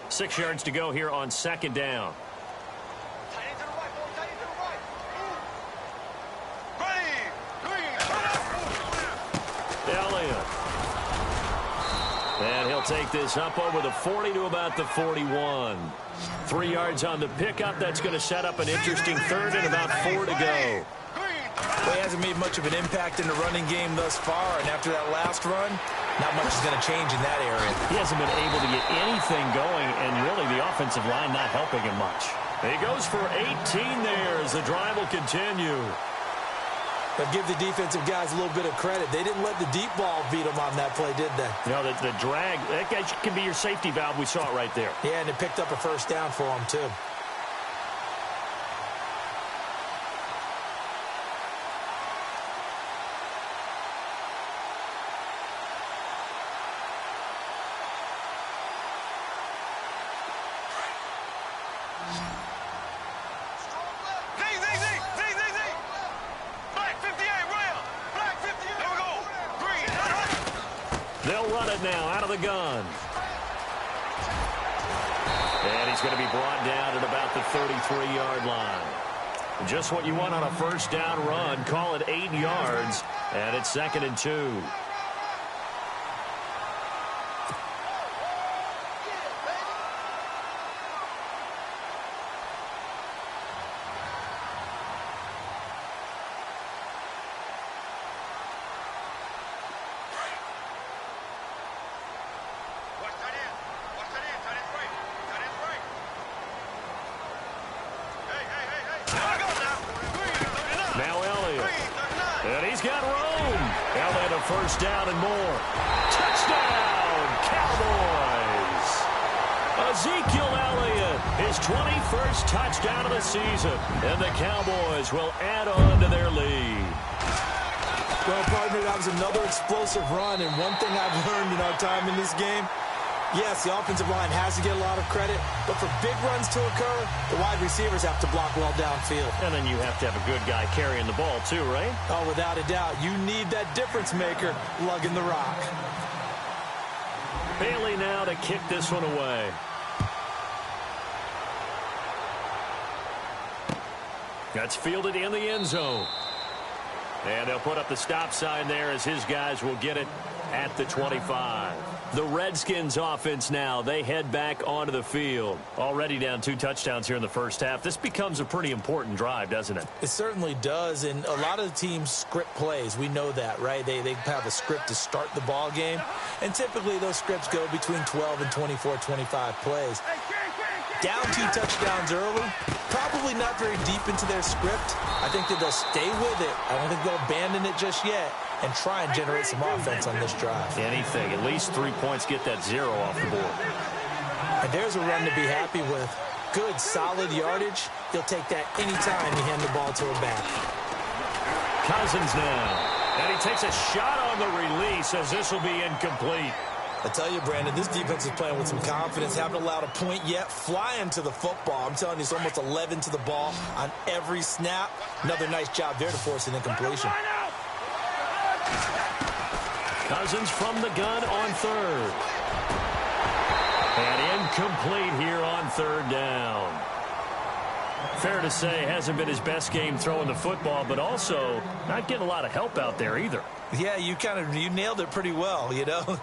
6 yards to go here on second down. Elliott. And he'll take this up over the 40 to about the 41. 3 yards on the pickup. That's going to set up an interesting third and about 4 to go. Well, he hasn't made much of an impact in the running game thus far, and after that last run, not much is going to change in that area. He hasn't been able to get anything going, and really the offensive line not helping him much. He goes for 18 there as the drive will continue. But give the defensive guys a little bit of credit. They didn't let the deep ball beat them on that play, did they? You know, the drag, that guy can be your safety valve. We saw it right there. Yeah, and it picked up a first down for them, too. They'll run it now out of the gun. And he's going to be brought down at about the 33-yard line. Just what you want on a first down run. Call it 8 yards, and it's 2nd and 2. First down and more. Touchdown, Cowboys! Ezekiel Elliott, his 21st touchdown of the season, and the Cowboys will add on to their lead. Well, partner, that was another explosive run, and one thing I've learned in our time in this game, yes, the offensive line has to get a lot of credit, but for big runs to occur, the wide receivers have to block well downfield. And then you have to have a good guy carrying the ball too, right? Oh, without a doubt. You need that difference maker lugging the rock. Bailey now to kick this one away. That's fielded in the end zone. And they'll put up the stop sign there as his guys will get it at the 25. The Redskins offense now, they head back onto the field. Already down 2 touchdowns here in the first half. This becomes a pretty important drive, doesn't it? It certainly does, and a lot of the teams script plays. We know that, right? They have a script to start the ball game, and typically those scripts go between 12 and 24, 25 plays. Down 2 touchdowns early, probably not very deep into their script. I think that they'll stay with it. I don't think they'll abandon it just yet and try and generate some offense on this drive. Anything. At least 3 points, get that 0 off the board. And there's a run to be happy with. Good, solid yardage. He'll take that anytime you hand the ball to a back. Cousins now. And he takes a shot on the release as this will be incomplete. I tell you, Brandon, this defense is playing with some confidence. Haven't allowed a point yet. Flying to the football. I'm telling you, it's almost 11 to the ball on every snap. Another nice job there to force an incompletion. Cousins from the gun on third. And incomplete here on third down. Fair to say, hasn't been his best game throwing the football, but also not getting a lot of help out there either. Yeah, you nailed it pretty well, you know.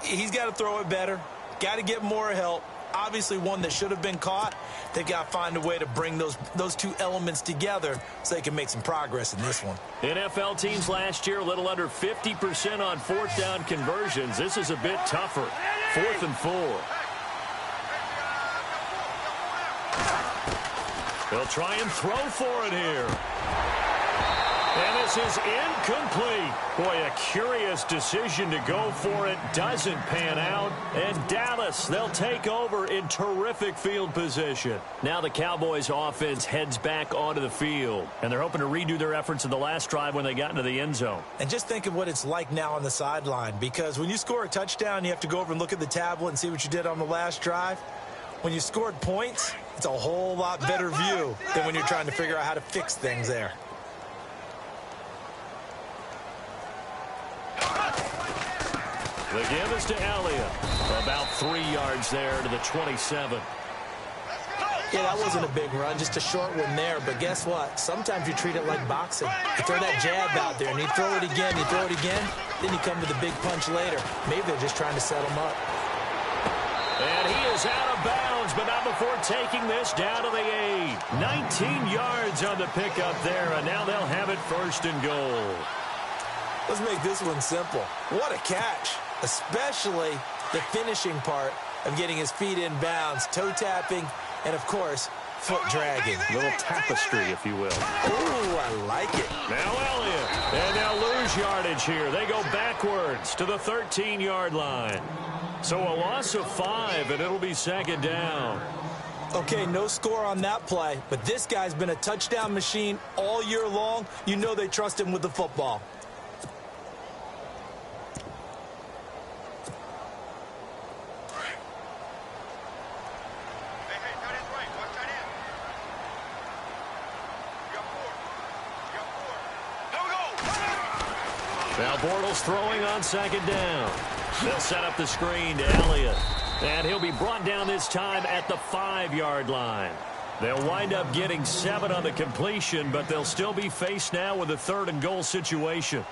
He's got to throw it better. Got to get more help. Obviously one that should have been caught. They've got to find a way to bring those 2 elements together so they can make some progress in this one. NFL teams last year a little under 50% on 4th down conversions. This is a bit tougher. 4th and 4. They'll try and throw for it here. And this is incomplete. Boy, a curious decision to go for it. Doesn't pan out. And Dallas, they'll take over in terrific field position. Now the Cowboys offense heads back onto the field. And they're hoping to redo their efforts in the last drive when they got into the end zone. And just think of what it's like now on the sideline. Because when you score a touchdown, you have to go over and look at the tablet and see what you did on the last drive. When you scored points, it's a whole lot better view than when you're trying to figure out how to fix things there. The give is to Elliott. About 3 yards there to the 27. Yeah, that wasn't a big run, just a short one there. But guess what? Sometimes you treat it like boxing. You throw that jab out there, and you throw it again, then you come to the big punch later. Maybe they're just trying to set him up. And he is out of bounds, but not before taking this down to the 8. 19 yards on the pickup there, and now they'll have it 1st and goal. Let's make this one simple. What a catch, especially the finishing part of getting his feet in bounds, toe tapping, and, of course, foot dragging. A little tapestry, if you will. Ooh, I like it. Now Elliott, and they'll lose yardage here. They go backwards to the 13-yard line. So a loss of 5, and it'll be 2nd down. Okay, no score on that play, but this guy's been a touchdown machine all year long. You know they trust him with the football. Now Bortles throwing on 2nd down. They'll set up the screen to Elliott. And he'll be brought down this time at the 5-yard line. They'll wind up getting 7 on the completion, but they'll still be faced now with a 3rd and goal situation.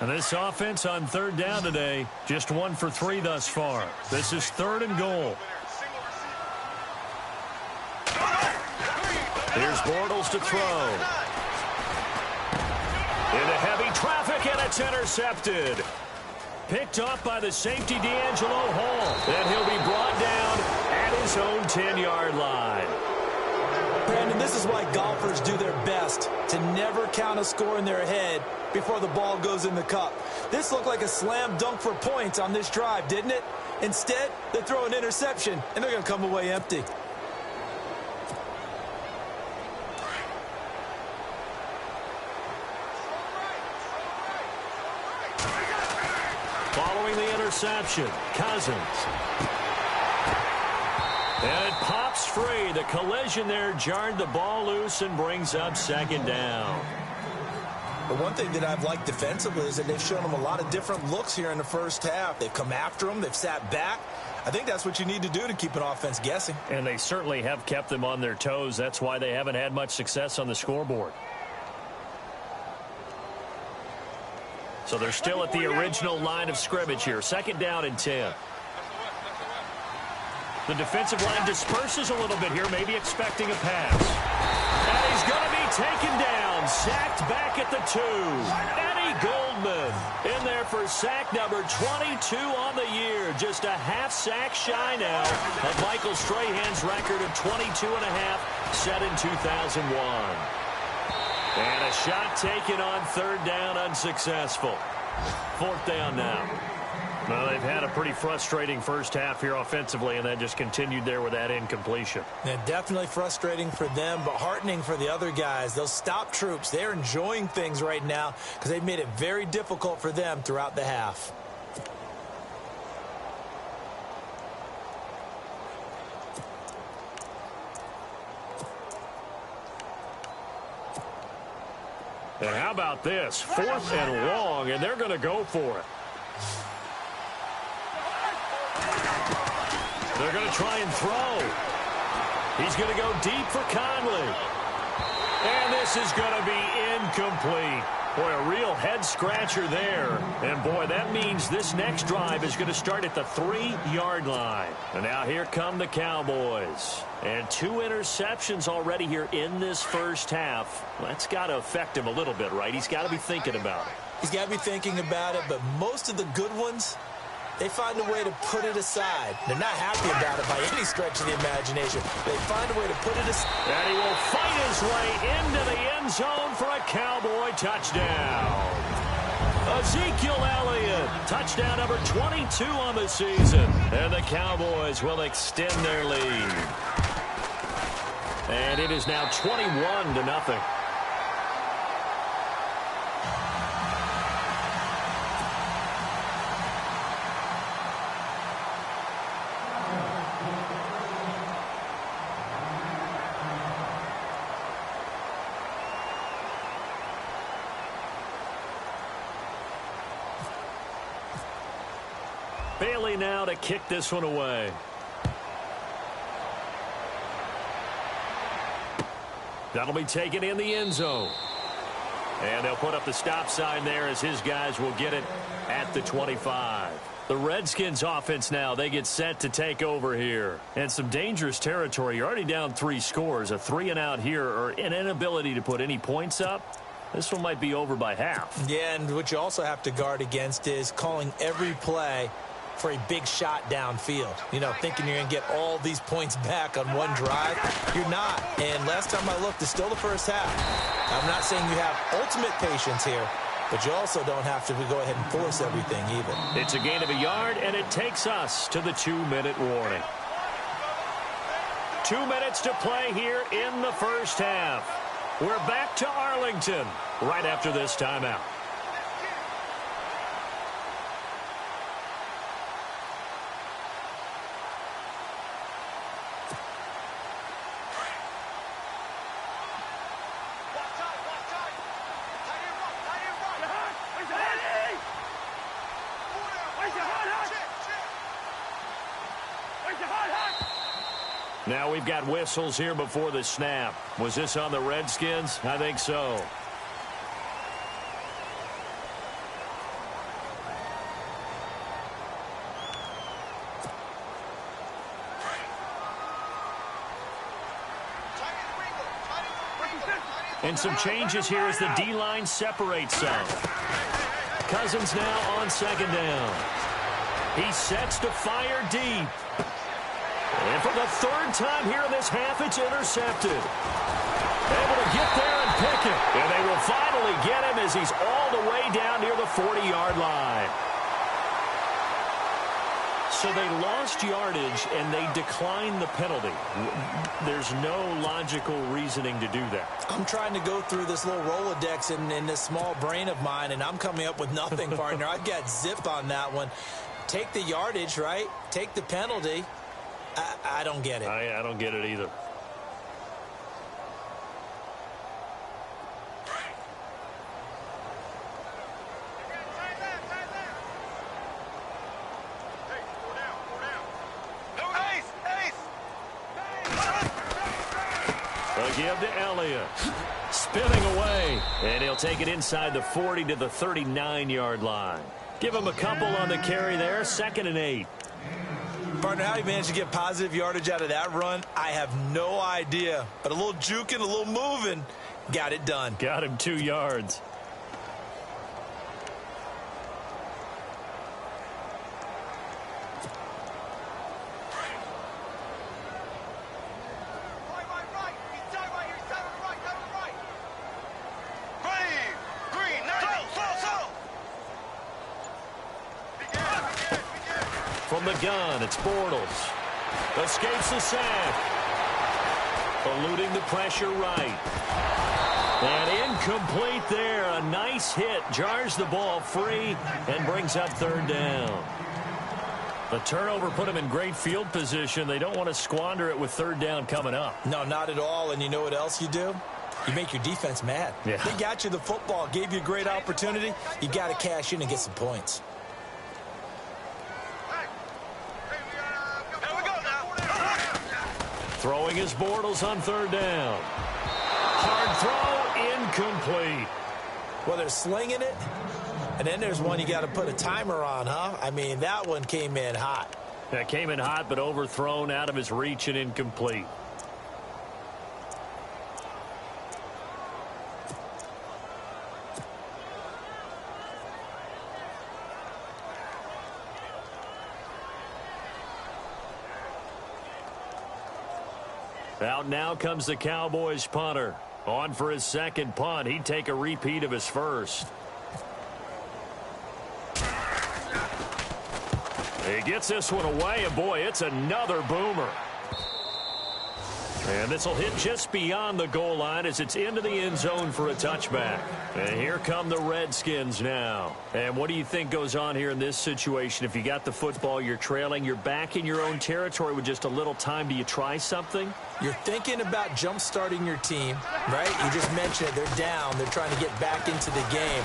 And this offense on 3rd down today, just 1 for 3 thus far. This is 3rd and goal. Here's Bortles to throw. Into heavy traffic, and it's intercepted. Picked off by the safety, D'Angelo Hall. And he'll be brought down at his own 10-yard line. Brandon, this is why golfers do their best to never count a score in their head before the ball goes in the cup. This looked like a slam dunk for points on this drive, didn't it? Instead, they throw an interception, and they're going to come away empty. Following the interception, Cousins. And it pops free. The collision there jarred the ball loose and brings up 2nd down. But one thing that I've liked defensively is that they've shown them a lot of different looks here in the first half. They've come after them. They've sat back. I think that's what you need to do to keep an offense guessing. And they certainly have kept them on their toes. That's why they haven't had much success on the scoreboard. So they're still at the original line of scrimmage here. 2nd down and 10. The defensive line disperses a little bit here, maybe expecting a pass. And he's going to be taken down, sacked back at the 2. Eddie Goldman in there for sack number 22 on the year. Just a half sack shy now of Michael Strahan's record of 22.5 set in 2001. And a shot taken on 3rd down, unsuccessful. 4th down now. Well, they've had a pretty frustrating first half here offensively, and that just continued there with that incompletion. Yeah, definitely frustrating for them, but heartening for the other guys. Those stop troops, they're enjoying things right now because they've made it very difficult for them throughout the half. And how about this? 4th and long, and they're going to go for it. They're going to try and throw. He's going to go deep for Conley. And this is going to be incomplete. Boy, a real head-scratcher there. And, boy, that means this next drive is going to start at the 3-yard line. And now here come the Cowboys. And 2 interceptions already here in this first half. That's got to affect him a little bit, right? He's got to be thinking about it. He's got to be thinking about it, but most of the good ones, they find a way to put it aside. They're not happy about it by any stretch of the imagination. They find a way to put it aside. And he will fight his way into the end zone for a Cowboy touchdown. Ezekiel Elliott, touchdown number 22 on the season. And the Cowboys will extend their lead. And it is now 21-0. Bailey now to kick this one away. That'll be taken in the end zone. And they'll put up the stop sign there as his guys will get it at the 25. The Redskins offense now, they get set to take over here. And some dangerous territory. You're already down 3 scores. A 3-and-out here or an inability to put any points up. This one might be over by half. Yeah, and what you also have to guard against is calling every play for a big shot downfield. You know, thinking you're going to get all these points back on one drive. You're not. And last time I looked, it's still the first half. I'm not saying you have ultimate patience here, but you also don't have to go ahead and force everything either. It's a gain of a yard, and it takes us to the 2-minute warning. 2 minutes to play here in the first half. We're back to Arlington right after this timeout. Now we've got whistles here before the snap. Was this on the Redskins? I think so. And some changes here as the D-line separates some. Cousins now on second down. He sets to fire deep. And for the third time here in this half, it's intercepted. Able to get there and pick it. And they will finally get him as he's all the way down near the 40-yard line. So they lost yardage, and they declined the penalty. There's no logical reasoning to do that. I'm trying to go through this little Rolodex in this small brain of mine, and I'm coming up with nothing, partner. I've got zip on that one. Take the yardage, right? Take the penalty. I don't get it. I don't get it either. A give to Elliott. Spinning away. And he'll take it inside the 40 to the 39-yard line. Give him a couple on the carry there. 2nd and 8. Partner, how he managed to get positive yardage out of that run, I have no idea. But a little juking, a little moving, got it done. Got him 2 yards. From the gun, it's Bortles. Escapes the sack. Eluding the pressure right. And incomplete there. A nice hit. Jars the ball free and brings up 3rd down. The turnover put them in great field position. They don't want to squander it with 3rd down coming up. No, not at all. And you know what else you do? You make your defense mad. Yeah. They got you the football, gave you a great opportunity. You got to cash in and get some points. Throwing his Bortles on 3rd down. Hard throw, incomplete. Well, they're slinging it, and then there's one you got to put a timer on, huh? I mean, that one came in hot. That came in hot, but overthrown, out of his reach, and incomplete. Out now comes the Cowboys punter. On for his 2nd punt. He'd take a repeat of his first. He gets this one away, and boy, it's another boomer. And this will hit just beyond the goal line as it's into the end zone for a touchback. And here come the Redskins now. And what do you think goes on here in this situation? If you got the football, you're trailing, you're back in your own territory with just a little time. Do you try something? You're thinking about jump-starting your team, right? You just mentioned it. They're down. They're trying to get back into the game.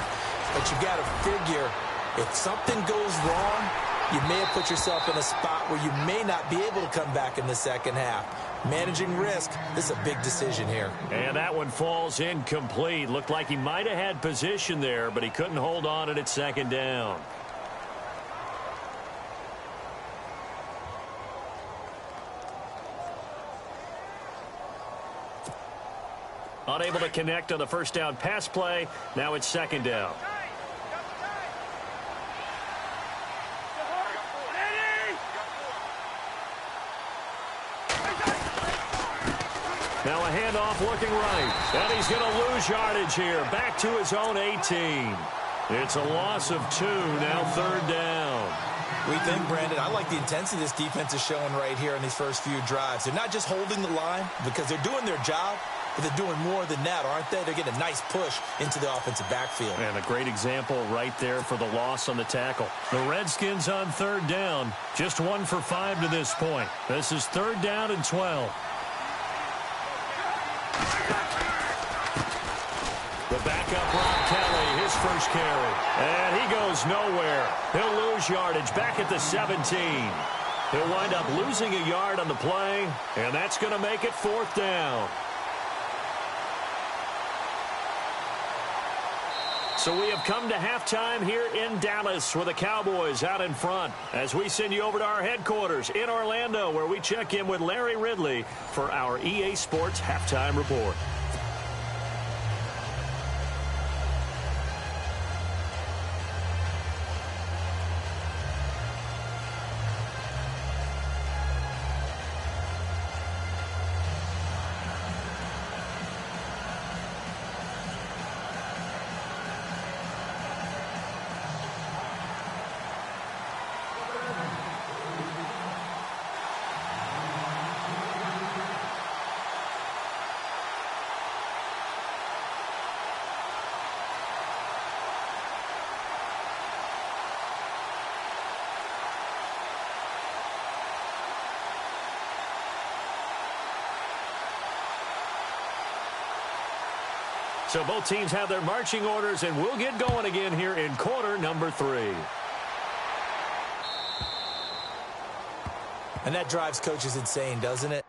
But you got to figure if something goes wrong, You may have put yourself in a spot where you may not be able to come back in the second half. Managing risk, this is a big decision here. And that one falls incomplete. Looked like he might have had position there, but he couldn't hold on at second down. Unable to connect on the first down pass play. Now it's second down. Now a handoff looking right. And he's going to lose yardage here. Back to his own 18. It's a loss of 2. Now third down. We think, Brandon, I like the intensity this defense is showing right here in these first few drives. They're not just holding the line because they're doing their job, but they're doing more than that, aren't they? They're getting a nice push into the offensive backfield. And a great example right there for the loss on the tackle. The Redskins on third down. Just 1 for 5 to this point. This is third down and 12. The backup, Rob Kelly, his first carry. And he goes nowhere. He'll lose yardage back at the 17. He'll wind up losing a yard on the play, and that's going to make it fourth down. So we have come to halftime here in Dallas with the Cowboys out in front as we send you over to our headquarters in Orlando where we check in with Larry Ridley for our EA Sports Halftime Report. So both teams have their marching orders, and we'll get going again here in quarter number 3. And that drives coaches insane, doesn't it?